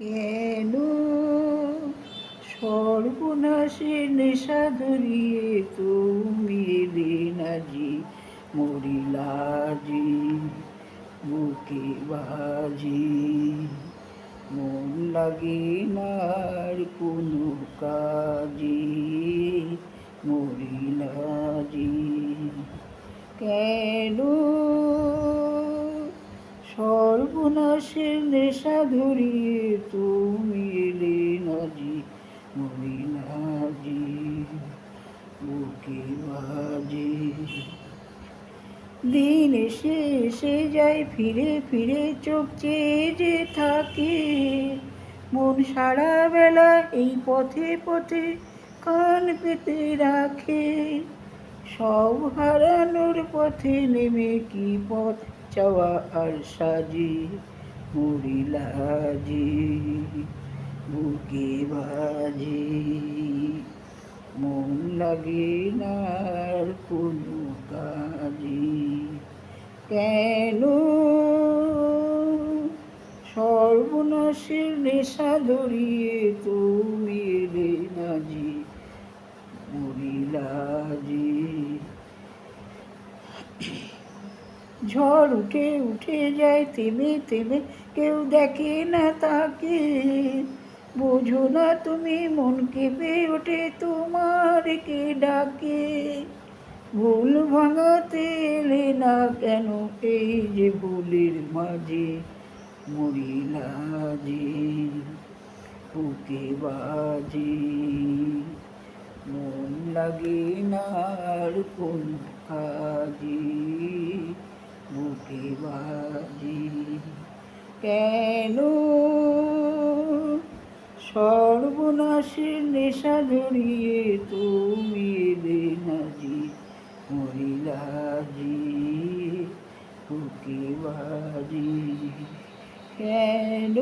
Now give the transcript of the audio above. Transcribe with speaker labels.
Speaker 1: কেন সর্বনাশের নেশা ধরিয়ে তুমি এলে নাজি, মরিলাজি বুকে বাজি, মন লাগে নার কোনো কাজি, মরিলাজি। কেন সর্বনাশের নেশা ধরিয়ে তুমি এলে নাজি, মরিলাজি বুকে বাজি। দিন এসে এসে যায়, ফিরে ফিরে চোখ চেয়ে যে থাকে, মন সারা বেলা এই পথে পথে কান পেতে রাখে। সব হারানোর পথে নেমে কি পথ চাওয়া আর সাজি, মরিলাজি বুকে বাজি, মন লাগে না আর কোনো কাজি। কেন সর্বনাশের নেশা ধরিয়ে তুমি এলে নাজি, মরিলাজি। ঝড় উঠে উঠে যায় থেমে থেমে, কেউ দেখে না তাকে। বোঝো না তুমি মন কেঁপে ওঠে, তোমার কে ডাকে। ভুল ভাঙাতে এলে না কেন এই যে ভুলের মাঝে, মরিলাজি বুকে বাজি, মন লাগে না আর কোন কাজি, বুকে বাজি। কেন সর্বনাশের নেশা ধরিয়ে তুমি এলে নাজি, মরিলাজি বুকে বাজি। কেন